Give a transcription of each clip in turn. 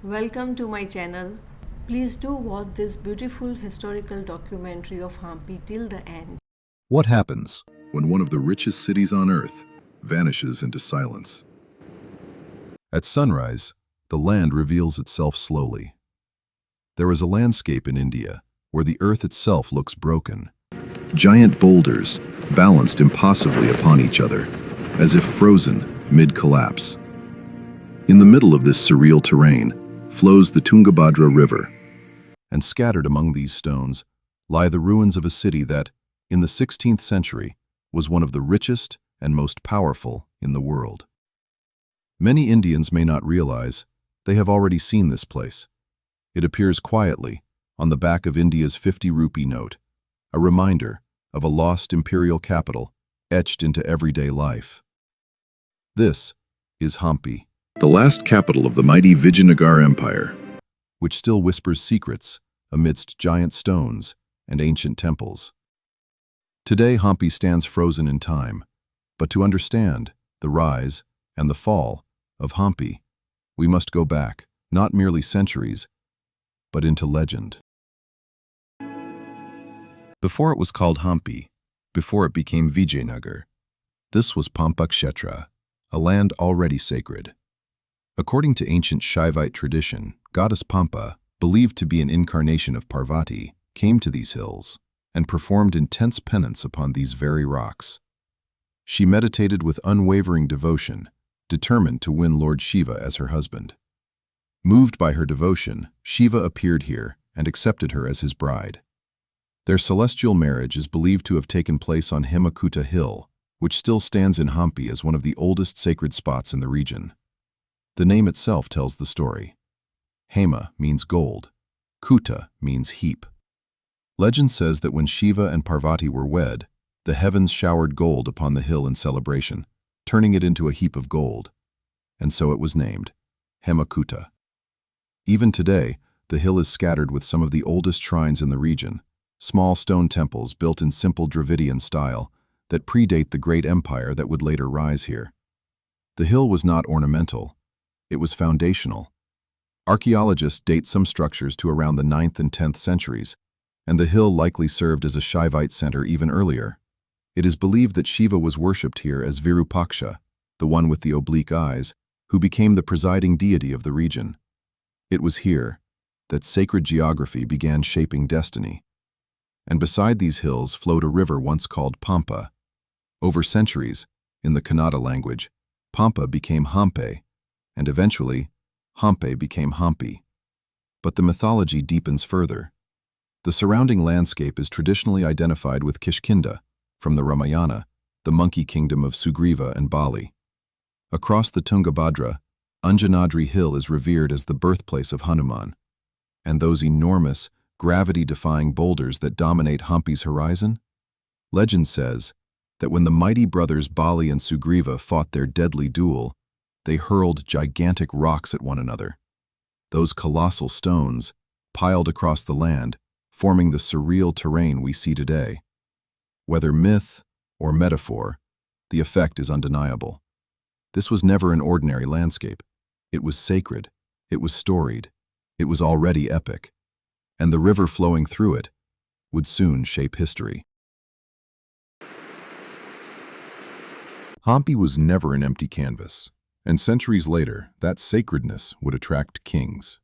Welcome to my channel. Please do watch this beautiful historical documentary of Hampi till the end. What happens when one of the richest cities on Earth vanishes into silence? At sunrise, the land reveals itself slowly. There is a landscape in India where the earth itself looks broken. Giant boulders balanced impossibly upon each other, as if frozen mid-collapse. In the middle of this surreal terrain flows the Tungabhadra River, and scattered among these stones lie the ruins of a city that, in the 16th century, was one of the richest and most powerful in the world. Many Indians may not realize they have already seen this place. It appears quietly on the back of India's 50 rupee note, a reminder of a lost imperial capital etched into everyday life. This is Hampi, the last capital of the mighty Vijayanagara Empire, which still whispers secrets amidst giant stones and ancient temples. Today, Hampi stands frozen in time, but to understand the rise and the fall of Hampi, we must go back, not merely centuries, but into legend. Before it was called Hampi, before it became Vijayanagar, this was Pampakshetra, a land already sacred. According to ancient Shaivite tradition, goddess Pampa, believed to be an incarnation of Parvati, came to these hills and performed intense penance upon these very rocks. She meditated with unwavering devotion, determined to win Lord Shiva as her husband. Moved by her devotion, Shiva appeared here and accepted her as his bride. Their celestial marriage is believed to have taken place on Hemakuta Hill, which still stands in Hampi as one of the oldest sacred spots in the region. The name itself tells the story. Hema means gold. Kuta means heap. Legend says that when Shiva and Parvati were wed, the heavens showered gold upon the hill in celebration, turning it into a heap of gold, and so it was named Hemakuta. Even today, the hill is scattered with some of the oldest shrines in the region, small stone temples built in simple Dravidian style that predate the great empire that would later rise here. The hill was not ornamental, it was foundational. Archaeologists date some structures to around the 9th and 10th centuries, and the hill likely served as a Shaivite center even earlier. It is believed that Shiva was worshipped here as Virupaksha, the one with the oblique eyes, who became the presiding deity of the region. It was here that sacred geography began shaping destiny. And beside these hills flowed a river once called Pampa. Over centuries, in the Kannada language, Pampa became Hampe, and eventually, Hampe became Hampi. But the mythology deepens further. The surrounding landscape is traditionally identified with Kishkinda, from the Ramayana, the monkey kingdom of Sugriva and Bali. Across the Tungabhadra, Anjanadri Hill is revered as the birthplace of Hanuman. And those enormous, gravity-defying boulders that dominate Hampi's horizon? Legend says that when the mighty brothers Bali and Sugriva fought their deadly duel, they hurled gigantic rocks at one another. Those colossal stones, piled across the land, forming the surreal terrain we see today. Whether myth or metaphor, the effect is undeniable. This was never an ordinary landscape. It was sacred, it was storied, it was already epic, and the river flowing through it would soon shape history. Hampi was never an empty canvas, and centuries later, that sacredness would attract kings.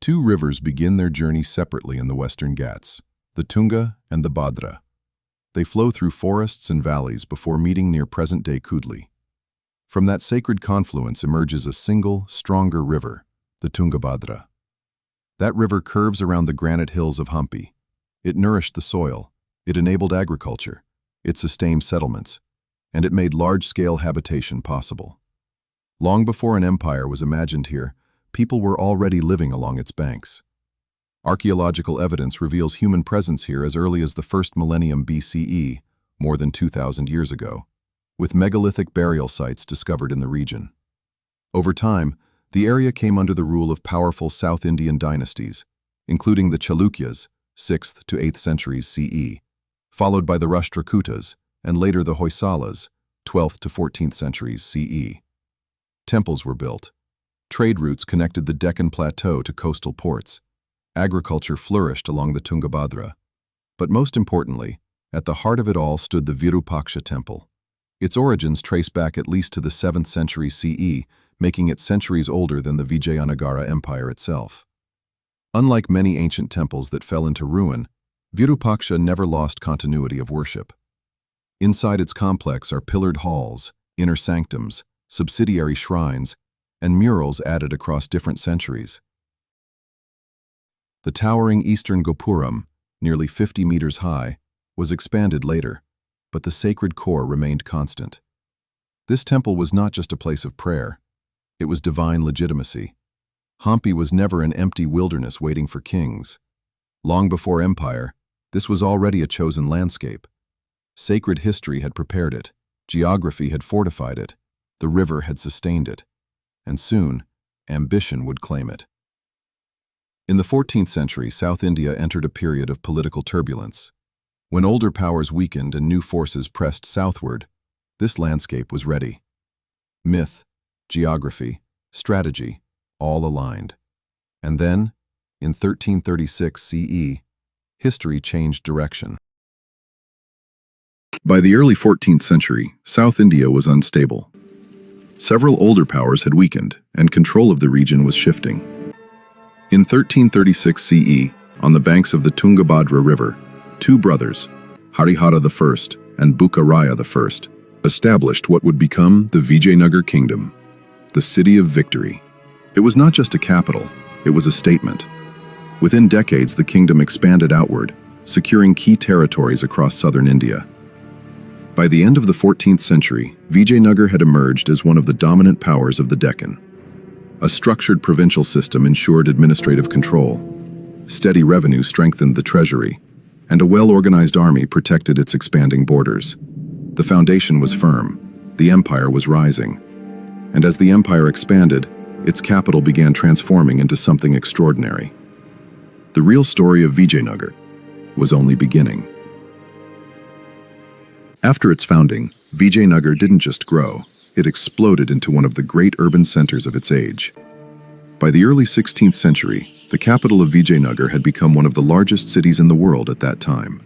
Two rivers begin their journey separately in the Western Ghats, the Tunga and the Bhadra. They flow through forests and valleys before meeting near present-day Kudli. From that sacred confluence emerges a single, stronger river, the Tungabhadra. That river curves around the granite hills of Hampi. It nourished the soil, it enabled agriculture, it sustained settlements, and it made large-scale habitation possible. Long before an empire was imagined here, people were already living along its banks. Archaeological evidence reveals human presence here as early as the first millennium BCE, more than 2,000 years ago, with megalithic burial sites discovered in the region. Over time, the area came under the rule of powerful South Indian dynasties, including the Chalukyas, 6th to 8th centuries CE, followed by the Rashtrakutas, and later the Hoysalas, 12th to 14th centuries CE. Temples were built, Trade routes connected the Deccan Plateau to coastal ports. Agriculture flourished along the Tungabhadra. But most importantly, at the heart of it all stood the Virupaksha temple. Its origins trace back at least to the 7th century CE, making it centuries older than the Vijayanagara Empire itself. Unlike many ancient temples that fell into ruin, Virupaksha never lost continuity of worship. Inside its complex are pillared halls, inner sanctums, subsidiary shrines, and murals added across different centuries. The towering eastern Gopuram, nearly 50 meters high, was expanded later, but the sacred core remained constant. This temple was not just a place of prayer. It was divine legitimacy. Hampi was never an empty wilderness waiting for kings. Long before empire, this was already a chosen landscape. Sacred history had prepared it, geography had fortified it, the river had sustained it, and soon, ambition would claim it. In the 14th century, South India entered a period of political turbulence. When older powers weakened and new forces pressed southward, this landscape was ready. Myth, geography, strategy, all aligned. And then, in 1336 CE, history changed direction. By the early 14th century, South India was unstable. Several older powers had weakened, and control of the region was shifting. In 1336 CE, on the banks of the Tungabhadra River, two brothers, Harihara I and Bukaraya I, established what would become the Vijayanagara Kingdom, the city of victory. It was not just a capital, it was a statement. Within decades, the kingdom expanded outward, securing key territories across southern India. By the end of the 14th century, Vijayanagara had emerged as one of the dominant powers of the Deccan. A structured provincial system ensured administrative control. Steady revenue strengthened the treasury, and a well-organized army protected its expanding borders. The foundation was firm, the empire was rising, and as the empire expanded, its capital began transforming into something extraordinary. The real story of Vijayanagara was only beginning. After its founding, Vijayanagara didn't just grow, it exploded into one of the great urban centers of its age. By the early 16th century, the capital of Vijayanagara had become one of the largest cities in the world at that time.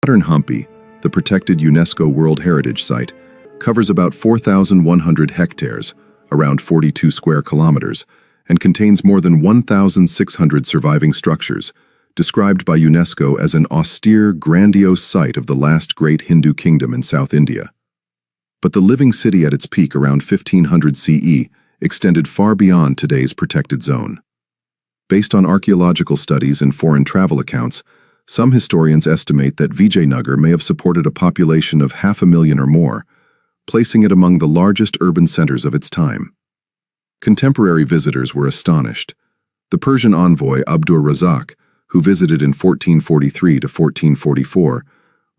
Modern Hampi, the protected UNESCO World Heritage Site, covers about 4,100 hectares, around 42 square kilometers, and contains more than 1,600 surviving structures, described by UNESCO as an austere, grandiose site of the last great Hindu kingdom in South India. But the living city at its peak around 1500 CE extended far beyond today's protected zone. Based on archaeological studies and foreign travel accounts, some historians estimate that Vijayanagara may have supported a population of 500,000 or more, placing it among the largest urban centers of its time. Contemporary visitors were astonished. The Persian envoy Abdur Razak, who visited in 1443 to 1444,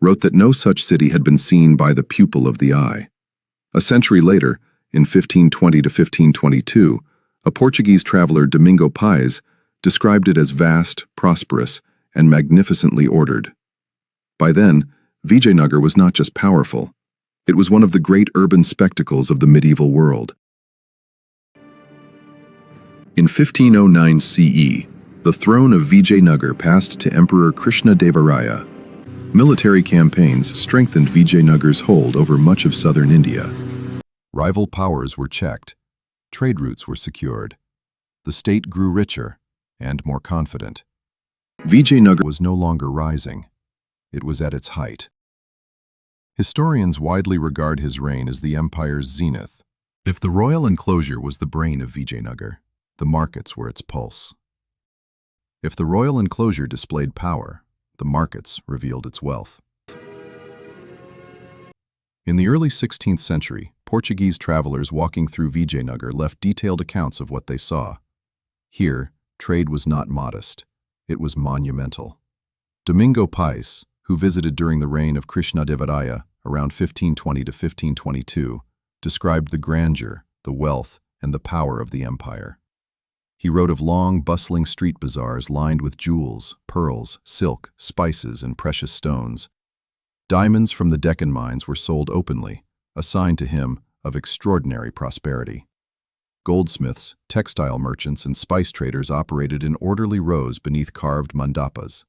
wrote that no such city had been seen by the pupil of the eye. A century later, in 1520 to 1522, a Portuguese traveler, Domingo Paes, described it as vast, prosperous, and magnificently ordered. By then, Vijayanagara was not just powerful, it was one of the great urban spectacles of the medieval world. In 1509 CE, the throne of Vijayanagara passed to Emperor Krishnadevaraya. Military campaigns strengthened Vijayanagara's hold over much of southern India. Rival powers were checked, trade routes were secured, the state grew richer and more confident. Vijayanagara was no longer rising, it was at its height. Historians widely regard his reign as the empire's zenith. If the royal enclosure was the brain of Vijayanagara, the markets were its pulse. If the royal enclosure displayed power, the markets revealed its wealth. In the early 16th century, Portuguese travelers walking through Vijayanagara left detailed accounts of what they saw. Here, trade was not modest, it was monumental. Domingo Paes, who visited during the reign of Krishnadevaraya around 1520 to 1522, described the grandeur, the wealth, and the power of the empire. He wrote of long, bustling street bazaars lined with jewels, pearls, silk, spices, and precious stones. Diamonds from the Deccan mines were sold openly, a sign to him of extraordinary prosperity. Goldsmiths, textile merchants, and spice traders operated in orderly rows beneath carved mandapas.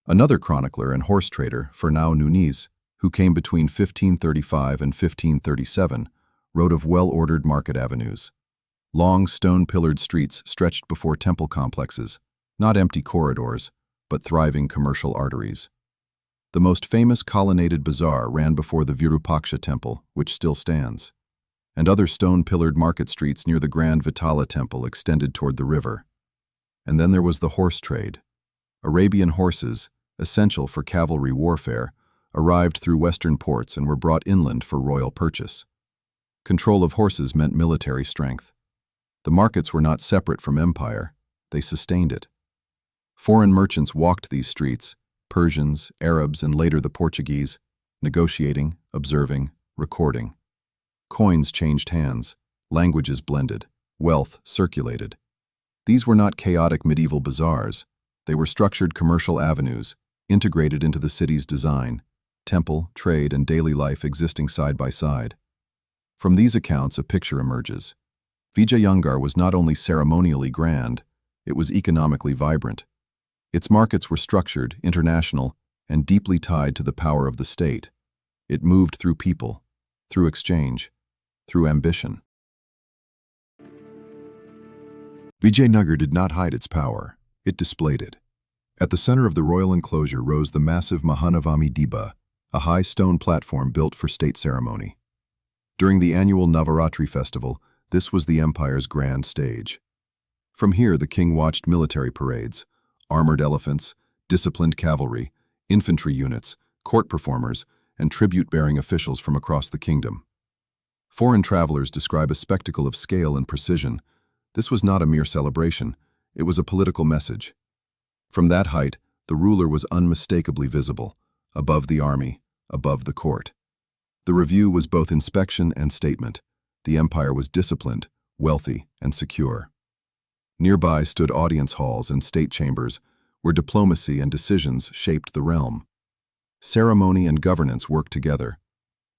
Another chronicler and horse trader, Fernão Nunes, who came between 1535 and 1537, wrote of well-ordered market avenues. Long, stone-pillared streets stretched before temple complexes, not empty corridors, but thriving commercial arteries. The most famous colonnaded bazaar ran before the Virupaksha temple, which still stands, and other stone-pillared market streets near the Grand Vitala temple extended toward the river. And then there was the horse trade. Arabian horses, essential for cavalry warfare, arrived through western ports and were brought inland for royal purchase. Control of horses meant military strength. The markets were not separate from empire, they sustained it. Foreign merchants walked these streets, Persians, Arabs, and later the Portuguese, negotiating, observing, recording. Coins changed hands, languages blended, wealth circulated. These were not chaotic medieval bazaars, they were structured commercial avenues, integrated into the city's design, temple, trade, and daily life existing side by side. From these accounts, a picture emerges. Vijayanagara was not only ceremonially grand, it was economically vibrant. Its markets were structured, international, and deeply tied to the power of the state. It moved through people, through exchange, through ambition. Vijayanagara did not hide its power, it displayed it. At the center of the royal enclosure rose the massive Mahanavami Diba, a high stone platform built for state ceremony. During the annual Navaratri festival, this was the empire's grand stage. From here, the king watched military parades, armored elephants, disciplined cavalry, infantry units, court performers, and tribute-bearing officials from across the kingdom. Foreign travelers describe a spectacle of scale and precision. This was not a mere celebration, it was a political message. From that height, the ruler was unmistakably visible, above the army, above the court. The review was both inspection and statement. The empire was disciplined, wealthy, and secure. Nearby stood audience halls and state chambers, where diplomacy and decisions shaped the realm. Ceremony and governance worked together.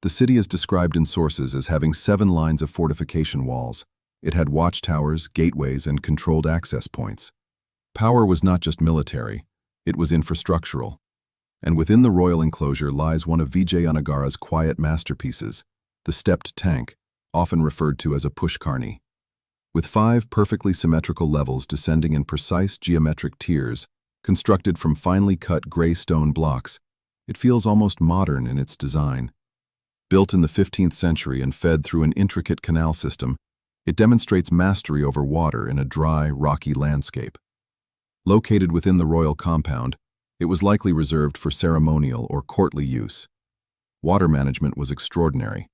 The city is described in sources as having 7 lines of fortification walls. It had watchtowers, gateways, and controlled access points. Power was not just military, it was infrastructural. And within the royal enclosure lies one of Vijayanagara's quiet masterpieces, the stepped tank, often referred to as a pushkarni. With 5 perfectly symmetrical levels descending in precise geometric tiers, constructed from finely cut gray stone blocks, it feels almost modern in its design. Built in the 15th century and fed through an intricate canal system, it demonstrates mastery over water in a dry, rocky landscape. Located within the royal compound, it was likely reserved for ceremonial or courtly use. Water management was extraordinary.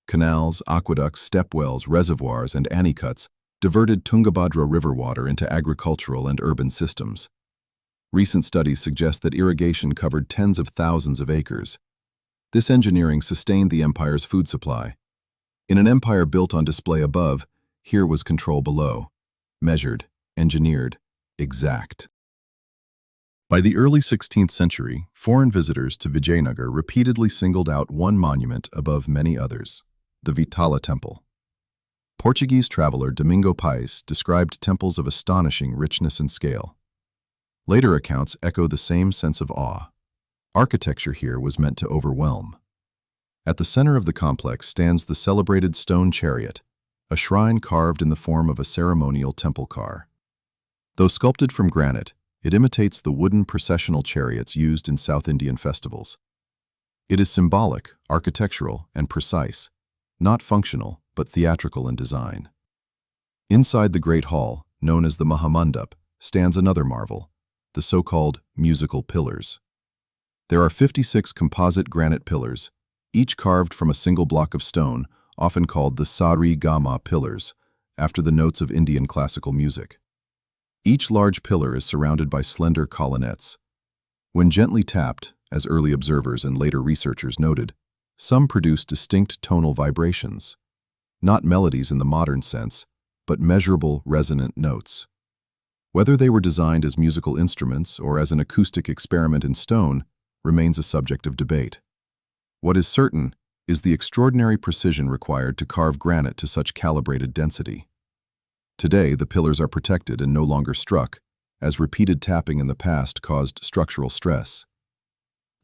Canals, aqueducts, stepwells, reservoirs, and anicuts diverted Tungabhadra river water into agricultural and urban systems. Recent studies suggest that irrigation covered tens of thousands of acres. This engineering sustained the empire's food supply. In an empire built on display above, here was control below. Measured, engineered, exact. By the early 16th century, foreign visitors to Vijayanagara repeatedly singled out one monument above many others, the Vitala Temple. Portuguese traveler Domingo Paes described temples of astonishing richness and scale. Later accounts echo the same sense of awe. Architecture here was meant to overwhelm. At the center of the complex stands the celebrated stone chariot, a shrine carved in the form of a ceremonial temple car. Though sculpted from granite, it imitates the wooden processional chariots used in South Indian festivals. It is symbolic, architectural, and precise, not functional, but theatrical in design. Inside the Great Hall, known as the Mahamandap, stands another marvel, the so-called musical pillars. There are 56 composite granite pillars, each carved from a single block of stone, often called the Sari Gama pillars, after the notes of Indian classical music. Each large pillar is surrounded by slender colonnettes. When gently tapped, as early observers and later researchers noted, some produce distinct tonal vibrations, not melodies in the modern sense, but measurable, resonant notes. Whether they were designed as musical instruments or as an acoustic experiment in stone remains a subject of debate. What is certain is the extraordinary precision required to carve granite to such calibrated density. Today, the pillars are protected and no longer struck, as repeated tapping in the past caused structural stress.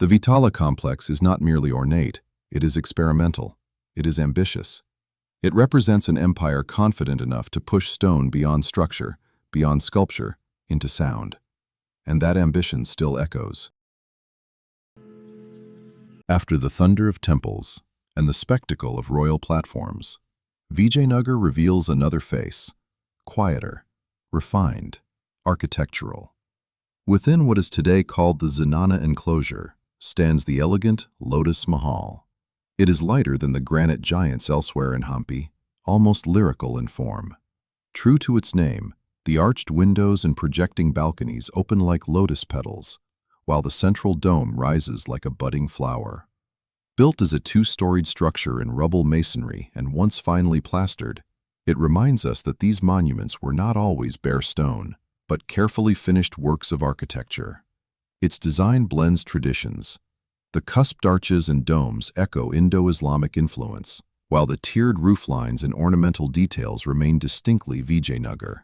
The Vitala complex is not merely ornate, it is experimental, it is ambitious. It represents an empire confident enough to push stone beyond structure, beyond sculpture, into sound. And that ambition still echoes. After the thunder of temples and the spectacle of royal platforms, Vijayanagar reveals another face, quieter, refined, architectural. Within what is today called the Zenana enclosure stands the elegant Lotus Mahal. It is lighter than the granite giants elsewhere in Hampi, almost lyrical in form. True to its name, the arched windows and projecting balconies open like lotus petals, while the central dome rises like a budding flower. Built as a two-storied structure in rubble masonry and once finely plastered, it reminds us that these monuments were not always bare stone, but carefully finished works of architecture. Its design blends traditions. The cusped arches and domes echo Indo-Islamic influence, while the tiered rooflines and ornamental details remain distinctly Vijayanagar.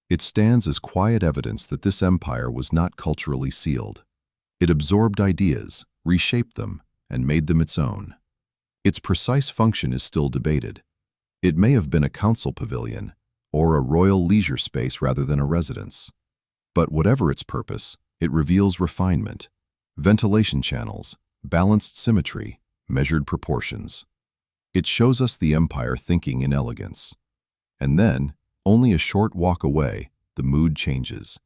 It stands as quiet evidence that this empire was not culturally sealed. It absorbed ideas, reshaped them, and made them its own. Its precise function is still debated. It may have been a council pavilion, or a royal leisure space rather than a residence. But whatever its purpose, it reveals refinement, ventilation channels, balanced symmetry, measured proportions. It shows us the empire thinking in elegance. And then, only a short walk away, the mood changes.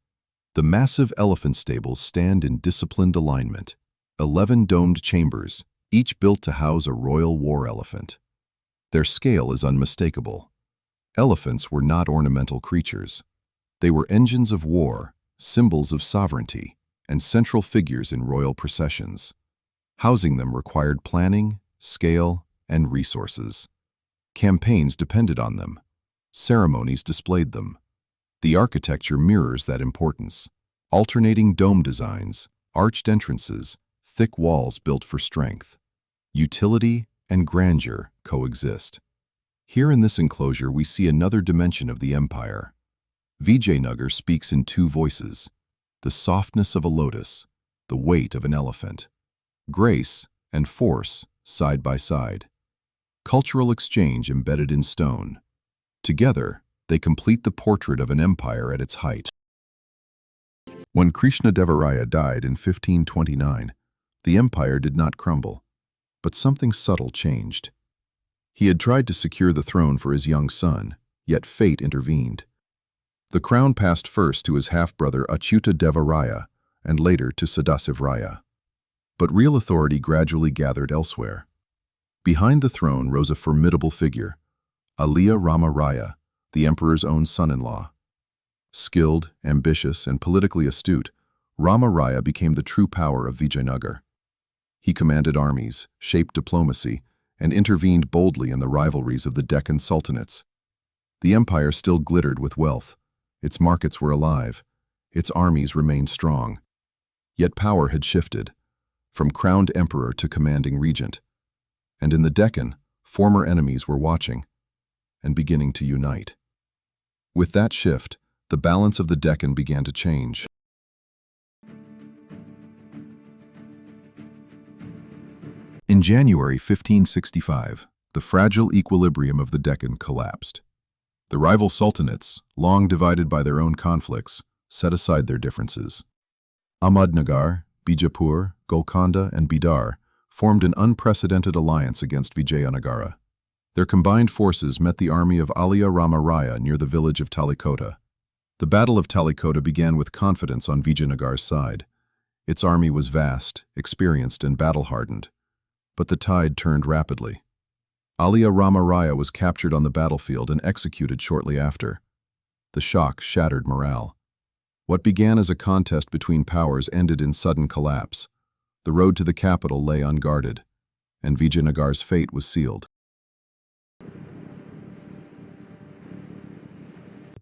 The massive elephant stables stand in disciplined alignment, 11 domed chambers, each built to house a royal war elephant. Their scale is unmistakable. Elephants were not ornamental creatures. They were engines of war, symbols of sovereignty, and central figures in royal processions. Housing them required planning, scale, and resources. Campaigns depended on them. Ceremonies displayed them. The architecture mirrors that importance. Alternating dome designs, arched entrances, thick walls built for strength. Utility and grandeur coexist. Here in this enclosure we see another dimension of the empire. Vijayanagar speaks in two voices: the softness of a lotus, the weight of an elephant. Grace and force side by side. Cultural exchange embedded in stone. Together, they complete the portrait of an empire at its height. When Krishnadevaraja died in 1529, the empire did not crumble, but something subtle changed. He had tried to secure the throne for his young son, yet fate intervened. The crown passed first to his half-brother Achyuta Devaraya and later to Sadasivraya. But real authority gradually gathered elsewhere. Behind the throne rose a formidable figure, Aliya Rama Raya, the emperor's own son-in-law. Skilled, ambitious, and politically astute, Rama Raya became the true power of Vijayanagar. He commanded armies, shaped diplomacy, and intervened boldly in the rivalries of the Deccan sultanates. The empire still glittered with wealth. Its markets were alive. Its armies remained strong. Yet power had shifted, from crowned emperor to commanding regent. And in the Deccan, former enemies were watching and beginning to unite. With that shift, the balance of the Deccan began to change. In January 1565, the fragile equilibrium of the Deccan collapsed. The rival sultanates, long divided by their own conflicts, set aside their differences. Ahmadnagar, Bijapur, Golconda, and Bidar formed an unprecedented alliance against Vijayanagara. Their combined forces met the army of Aliya Rama Raya near the village of Talikota. The Battle of Talikota began with confidence on Vijayanagar's side. Its army was vast, experienced, and battle-hardened. But the tide turned rapidly. Aliya Rama Raya was captured on the battlefield and executed shortly after. The shock shattered morale. What began as a contest between powers ended in sudden collapse. The road to the capital lay unguarded, and Vijayanagar's fate was sealed.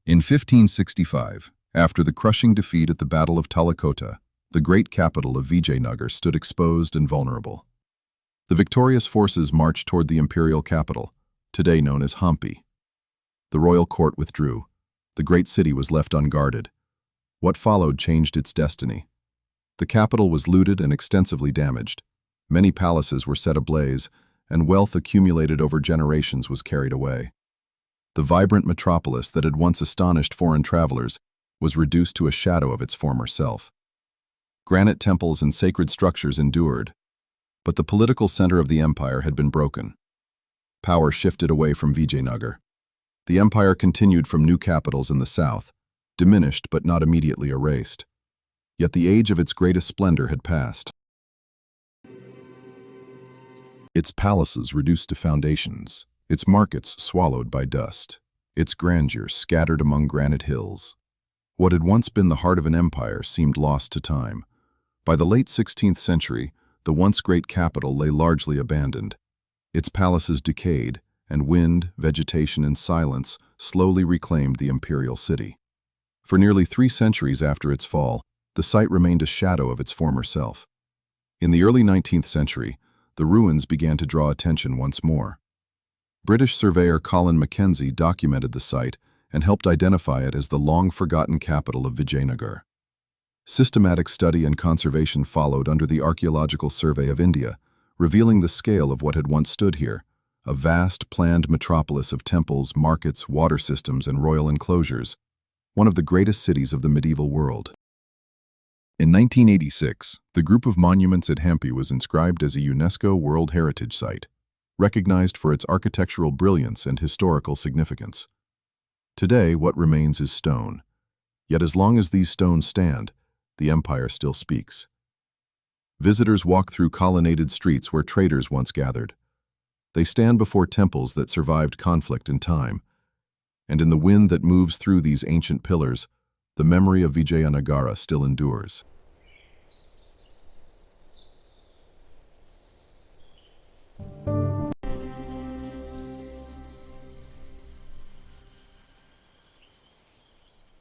In 1565, after the crushing defeat at the Battle of Talikota, the great capital of Vijayanagar stood exposed and vulnerable. The victorious forces marched toward the imperial capital, today known as Hampi. The royal court withdrew, The great city was left unguarded. What followed changed its destiny. The capital was looted and extensively damaged. Many palaces were set ablaze, and wealth accumulated over generations was carried away. The vibrant metropolis that had once astonished foreign travelers was reduced to a shadow of its former self. Granite temples and sacred structures endured, but the political center of the empire had been broken. Power shifted away from Vijayanagar. The empire continued from new capitals in the south, diminished but not immediately erased. Yet the age of its greatest splendor had passed. Its palaces reduced to foundations, its markets swallowed by dust, its grandeur scattered among granite hills. What had once been the heart of an empire seemed lost to time. By the late 16th century, the once great capital lay largely abandoned. Its palaces decayed, and wind, vegetation, and silence slowly reclaimed the imperial city. For nearly 3 centuries after its fall, the site remained a shadow of its former self. In the early 19th century, the ruins began to draw attention once more. British surveyor Colin Mackenzie documented the site and helped identify it as the long-forgotten capital of Vijayanagar. Systematic study and conservation followed under the Archaeological Survey of India, revealing the scale of what had once stood here, a vast, planned metropolis of temples, markets, water systems, and royal enclosures, one of the greatest cities of the medieval world. In 1986, the group of monuments at Hampi was inscribed as a UNESCO World Heritage Site, recognized for its architectural brilliance and historical significance. Today, what remains is stone. Yet as long as these stones stand, the empire still speaks. Visitors walk through colonnaded streets where traders once gathered. They stand before temples that survived conflict and time, and in the wind that moves through these ancient pillars, the memory of Vijayanagara still endures.